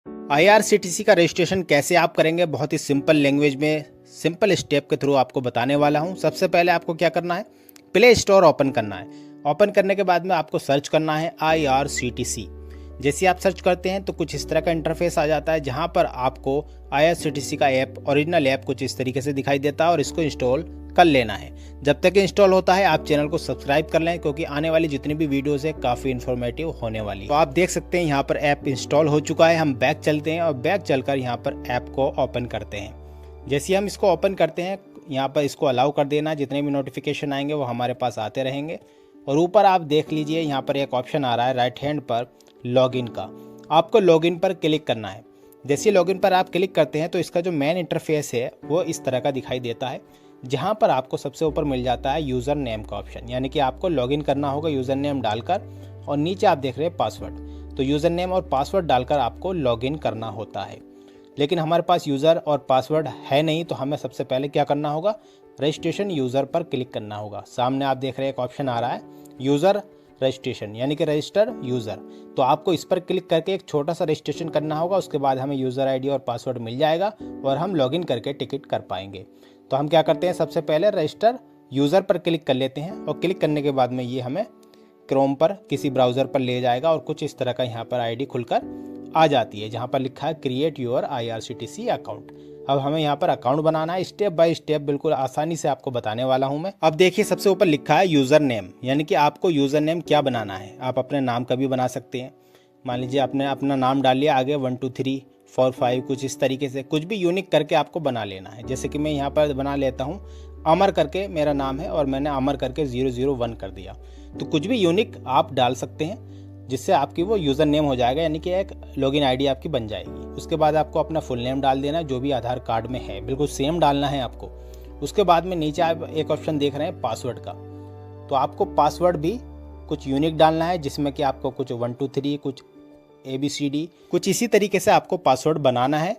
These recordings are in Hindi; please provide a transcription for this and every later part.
आईआरसीटीसी का रजिस्ट्रेशन कैसे आप करेंगे, बहुत ही सिंपल लैंग्वेज में सिंपल स्टेप के थ्रू आपको बताने वाला हूं। सबसे पहले आपको क्या करना है, प्ले स्टोर ओपन करना है। ओपन करने के बाद में आपको सर्च करना है आईआरसीटीसी। जैसे आप सर्च करते हैं तो कुछ इस तरह का इंटरफेस आ जाता है, जहां पर आपको आईआरसीटीसी का ऐप, ओरिजिनल ऐप कुछ इस तरीके से दिखाई देता है और इसको इंस्टॉल कर लेना है। जब तक इंस्टॉल होता है आप चैनल को सब्सक्राइब कर लें, क्योंकि आने वाली जितनी भी वीडियोस है काफ़ी इन्फॉर्मेटिव होने वाली है। तो आप देख सकते हैं यहाँ पर ऐप इंस्टॉल हो चुका है। हम बैक चलते हैं और बैक चलकर यहाँ पर ऐप को ओपन करते हैं। जैसे हम इसको ओपन करते हैं, यहाँ पर इसको अलाउ कर देना। जितने भी नोटिफिकेशन आएंगे वो हमारे पास आते रहेंगे। और ऊपर आप देख लीजिए, यहाँ पर एक ऑप्शन आ रहा है राइट हैंड पर लॉगिन का। आपको लॉगिन पर क्लिक करना है। जैसे लॉगिन पर आप क्लिक करते हैं तो इसका जो मेन इंटरफेस है वो इस तरह का दिखाई देता है, जहां पर आपको सबसे ऊपर मिल जाता है यूज़र नेम का ऑप्शन, यानी कि आपको लॉगिन करना होगा यूज़र नेम डालकर, और नीचे आप देख रहे हैं पासवर्ड। तो यूज़र नेम और पासवर्ड डालकर आपको लॉगिन करना होता है। लेकिन हमारे पास यूज़र और पासवर्ड है नहीं, तो हमें सबसे पहले क्या करना होगा, रजिस्ट्रेशन यूज़र पर क्लिक करना होगा। सामने आप देख रहे हैं एक ऑप्शन आ रहा है यूज़र रजिस्ट्रेशन, यानी कि रजिस्टर यूज़र। तो आपको इस पर क्लिक करके एक छोटा सा रजिस्ट्रेशन करना होगा। उसके बाद हमें यूज़र आईडी और पासवर्ड मिल जाएगा और हम लॉगिन करके टिकट कर पाएंगे। तो हम क्या करते हैं, सबसे पहले रजिस्टर यूज़र पर क्लिक कर लेते हैं, और क्लिक करने के बाद में ये हमें क्रोम पर किसी ब्राउज़र पर ले जाएगा और कुछ इस तरह का यहाँ पर आईडी खुलकर आ जाती है, जहाँ पर लिखा है क्रिएट योर आईआरसीटीसी अकाउंट। अब हमें यहाँ पर अकाउंट बनाना है, स्टेप बाय स्टेप बिल्कुल आसानी से आपको बताने वाला हूँ मैं। अब देखिए सबसे ऊपर लिखा है यूज़र नेम, यानी कि आपको यूज़र नेम क्या बनाना है। आप अपने नाम का भी बना सकते हैं। मान लीजिए आपने अपना नाम डाल लिया, आगे 1 2 3 4 5 कुछ इस तरीके से कुछ भी यूनिक करके आपको बना लेना है। जैसे कि मैं यहाँ पर बना लेता हूँ अमर करके मेरा नाम है, और मैंने अमर करके 001 कर दिया। तो कुछ भी यूनिक आप डाल सकते हैं, जिससे आपकी वो यूज़र नेम हो जाएगा, यानी कि एक लॉगिन आईडी आपकी बन जाएगी। उसके बाद आपको अपना फुल नेम डाल देना, जो भी आधार कार्ड में है बिल्कुल सेम डालना है आपको। उसके बाद में नीचे आप एक ऑप्शन देख रहे हैं पासवर्ड का, तो आपको पासवर्ड भी कुछ यूनिक डालना है, जिसमें कि आपको कुछ 1 2 3 कुछ ABCD कुछ इसी तरीके से आपको पासवर्ड बनाना है,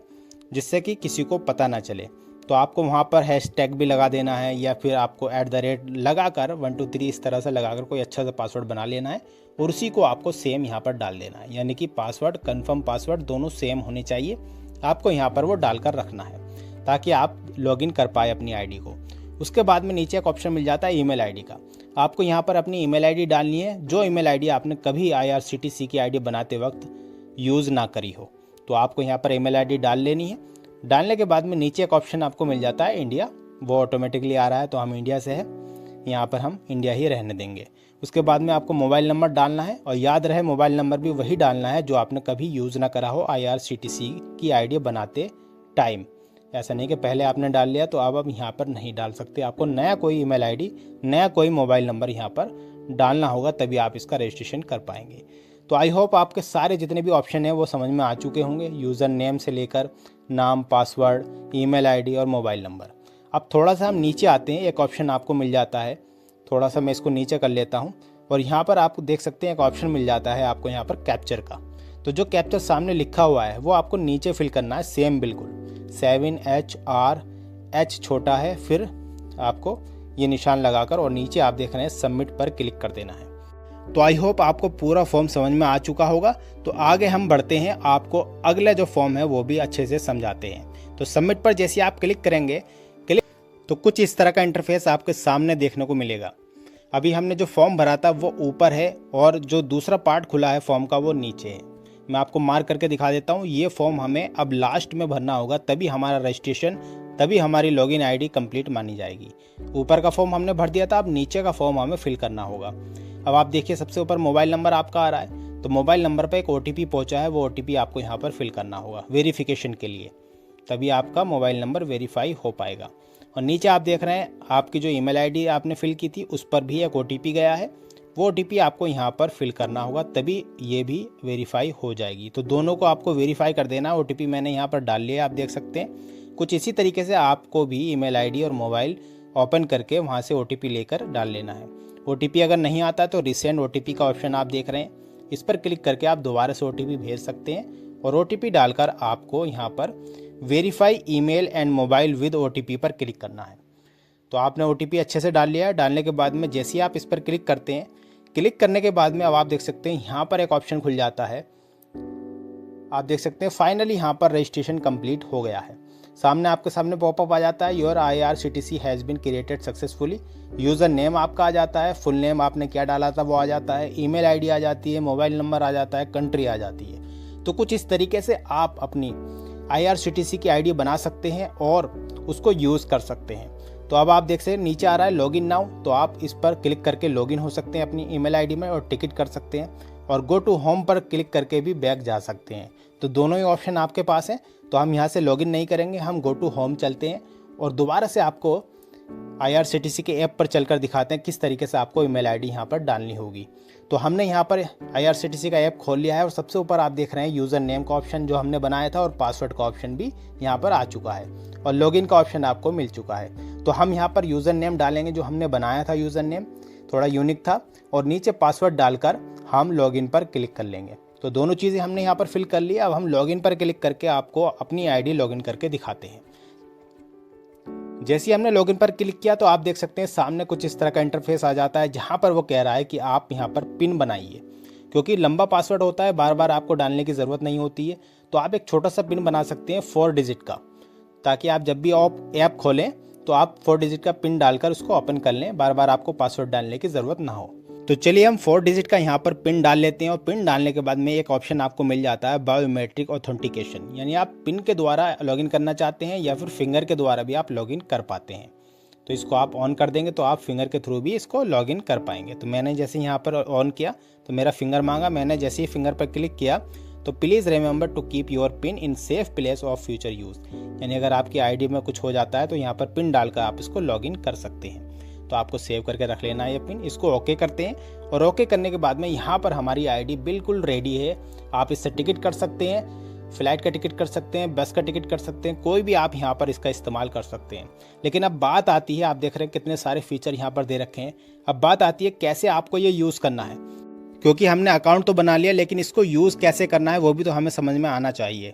जिससे कि किसी को पता ना चले। तो आपको वहाँ पर हैशटैग भी लगा देना है, या फिर आपको @ लगाकर 1 2 3 इस तरह से लगाकर कोई अच्छा सा पासवर्ड बना लेना है, और उसी को आपको सेम यहाँ पर डाल देना है। यानी कि पासवर्ड, कन्फर्म पासवर्ड दोनों सेम होने चाहिए। आपको यहाँ पर वो डालकर रखना है, ताकि आप लॉगिन कर पाए अपनी आईडी को। उसके बाद में नीचे एक ऑप्शन मिल जाता है ईमेल आईडी का। आपको यहाँ पर अपनी ईमेल आईडी डालनी है, जो ईमेल आईडी आपने कभी आईआरसीटीसी की आईडी बनाते वक्त यूज़ ना करी हो। तो आपको यहाँ पर ईमेल आईडी डाल लेनी है। डालने के बाद में नीचे एक ऑप्शन आपको मिल जाता है इंडिया, वो ऑटोमेटिकली आ रहा है, तो हम इंडिया से है, यहाँ पर हम इंडिया ही रहने देंगे। उसके बाद में आपको मोबाइल नंबर डालना है, और याद रहे मोबाइल नंबर भी वही डालना है जो आपने कभी यूज़ ना करा हो आईआरसीटीसी की आईडी बनाते टाइम। ऐसा नहीं कि पहले आपने डाल लिया तो अब यहाँ पर नहीं डाल सकते। आपको नया कोई ईमेल आईडी, नया कोई मोबाइल नंबर यहाँ पर डालना होगा, तभी आप इसका रजिस्ट्रेशन कर पाएंगे। तो आई होप आपके सारे जितने भी ऑप्शन हैं वो समझ में आ चुके होंगे, यूज़र नेम से लेकर नाम, पासवर्ड, ईमेल आईडी और मोबाइल नंबर। अब थोड़ा सा हम नीचे आते हैं, एक ऑप्शन आपको मिल जाता है, थोड़ा सा मैं इसको नीचे कर लेता हूँ, और यहाँ पर आप देख सकते हैं एक ऑप्शन मिल जाता है आपको यहाँ पर कैप्चर का। तो जो कैप्चर सामने लिखा हुआ है वो आपको नीचे फिल करना है, सेम बिल्कुल 7HR, H छोटा है, फिर आपको ये निशान लगाकर और नीचे आप देख रहे हैं सबमिट पर क्लिक कर देना है। तो आई होप आपको पूरा फॉर्म समझ में आ चुका होगा। तो आगे हम बढ़ते हैं, आपको अगला जो फॉर्म है वो भी अच्छे से समझाते हैं। तो सबमिट पर जैसे आप क्लिक करेंगे, तो कुछ इस तरह का इंटरफेस आपके सामने देखने को मिलेगा। अभी हमने जो फॉर्म भरा था वो ऊपर है, और जो दूसरा पार्ट खुला है फॉर्म का वो नीचे है। मैं आपको मार्क करके दिखा देता हूँ। ये फॉर्म हमें अब लास्ट में भरना होगा, तभी हमारा रजिस्ट्रेशन, तभी हमारी लॉगिन आईडी कंप्लीट मानी जाएगी। ऊपर का फॉर्म हमने भर दिया था, अब नीचे का फॉर्म हमें फिल करना होगा। अब आप देखिए सबसे ऊपर मोबाइल नंबर आपका आ रहा है, तो मोबाइल नंबर पर एक OTP पहुंचा है, वो OTP आपको यहाँ पर फिल करना होगा वेरिफिकेशन के लिए, तभी आपका मोबाइल नंबर वेरीफाई हो पाएगा। और नीचे आप देख रहे हैं आपकी जो ईमेल आईडी आपने फिल की थी उस पर भी एक OTP गया है, वो OTP आपको यहाँ पर फिल करना होगा, तभी ये भी वेरीफाई हो जाएगी। तो दोनों को आपको वेरीफाई कर देना। OTP मैंने यहाँ पर डाल लिया, आप देख सकते हैं। कुछ इसी तरीके से आपको भी ईमेल आईडी और मोबाइल ओपन करके वहाँ से OTP लेकर डाल लेना है। OTP अगर नहीं आता तो रिसेंड OTP का ऑप्शन आप देख रहे हैं, इस पर क्लिक करके आप दोबारा से OTP भेज सकते हैं, और OTP डालकर आपको यहाँ पर verify email and mobile with OTP पर क्लिक करना है। तो आपने OTP अच्छे से डाल लिया है। डालने के बाद में जैसे ही आप इस पर क्लिक करते हैं, क्लिक करने के बाद में अब आप देख सकते हैं यहाँ पर एक ऑप्शन खुल जाता है आप देख सकते हैं फाइनली यहाँ पर रजिस्ट्रेशन कंप्लीट हो गया है। सामने आपके सामने पॉपअप आ जाता है, your IRCTC has been created successfully. User name आपका आ जाता है, फुल नेम आपने क्या डाला था वो आ जाता है, ईमेल आईडी आ जाती है, मोबाइल नंबर आ जाता है, कंट्री आ जाती है। तो कुछ इस तरीके से आप अपनी IRCTC की आईडी बना सकते हैं और उसको यूज़ कर सकते हैं। तो अब आप देख सकते हैं नीचे आ रहा है लॉगिन नाउ, तो आप इस पर क्लिक करके लॉगिन हो सकते हैं अपनी ईमेल आईडी में और टिकट कर सकते हैं, और गो टू होम पर क्लिक करके भी बैक जा सकते हैं। तो दोनों ही ऑप्शन आपके पास हैं। तो हम यहाँ से लॉगिन नहीं करेंगे, हम गो टू होम चलते हैं और दोबारा से आपको IRCTC के ऐप पर चलकर दिखाते हैं किस तरीके से आपको ईमेल आईडी यहाँ पर डालनी होगी। तो हमने यहाँ पर IRCTC का ऐप खोल लिया है और सबसे ऊपर आप देख रहे हैं यूज़र नेम का ऑप्शन जो हमने बनाया था, और पासवर्ड का ऑप्शन भी यहाँ पर आ चुका है, और लॉगिन का ऑप्शन आपको मिल चुका है। तो हम यहाँ पर यूज़र नेम डालेंगे जो हमने बनाया था, यूज़र नेम थोड़ा यूनिक था, और नीचे पासवर्ड डालकर हम लॉगिन पर क्लिक कर लेंगे। तो दोनों चीज़ें हमने यहाँ पर फिल कर ली। अब हम लॉगिन पर क्लिक करके आपको अपनी आईडी लॉगिन करके दिखाते हैं। जैसे ही हमने लॉगिन पर क्लिक किया तो आप देख सकते हैं सामने कुछ इस तरह का इंटरफेस आ जाता है, जहाँ पर वो कह रहा है कि आप यहाँ पर पिन बनाइए, क्योंकि लंबा पासवर्ड होता है, बार बार आपको डालने की ज़रूरत नहीं होती है। तो आप एक छोटा सा पिन बना सकते हैं 4 डिजिट का, ताकि आप जब भी ऐप खोलें तो आप 4 डिजिट का पिन डालकर उसको ओपन कर लें, बार बार आपको पासवर्ड डालने की ज़रूरत ना हो। तो चलिए हम 4 डिजिट का यहाँ पर पिन डाल लेते हैं, और पिन डालने के बाद में एक ऑप्शन आपको मिल जाता है बायोमेट्रिक ऑथेंटिकेशन, यानी आप पिन के द्वारा लॉगिन करना चाहते हैं या फिर फिंगर के द्वारा भी आप लॉगिन कर पाते हैं। तो इसको आप ऑन कर देंगे तो आप फिंगर के थ्रू भी इसको लॉगिन कर पाएंगे। तो मैंने जैसे यहाँ पर ऑन किया तो मेरा फिंगर मांगा, मैंने जैसे ही फिंगर पर क्लिक किया तो please remember to keep your pin in safe place of future use, यानी अगर आपकी आईडी में कुछ हो जाता है तो यहाँ पर पिन डालकर आप इसको लॉगिन कर सकते हैं। तो आपको सेव करके रख लेना है ये पिन। इसको ओके करते हैं, और ओके करने के बाद में यहाँ पर हमारी आईडी बिल्कुल रेडी है। आप इससे टिकट कर सकते हैं, फ्लाइट का टिकट कर सकते हैं, बस का टिकट कर सकते हैं, कोई भी आप यहाँ पर इसका इस्तेमाल कर सकते हैं। लेकिन अब बात आती है, आप देख रहे हैं कितने सारे फीचर यहाँ पर दे रखे हैं। अब बात आती है कैसे आपको ये यूज़ करना है, क्योंकि हमने अकाउंट तो बना लिया, लेकिन इसको यूज़ कैसे करना है वो भी तो हमें समझ में आना चाहिए।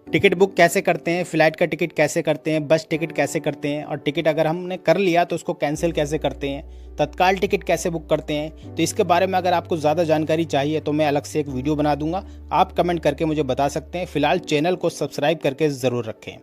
टिकट बुक कैसे करते हैं, फ़्लाइट का टिकट कैसे करते हैं, बस टिकट कैसे करते हैं, और टिकट अगर हमने कर लिया तो उसको कैंसिल कैसे करते हैं, तत्काल टिकट कैसे बुक करते हैं। तो इसके बारे में अगर आपको ज़्यादा जानकारी चाहिए तो मैं अलग से एक वीडियो बना दूंगा, आप कमेंट करके मुझे बता सकते हैं। फ़िलहाल चैनल को सब्सक्राइब करके ज़रूर रखें।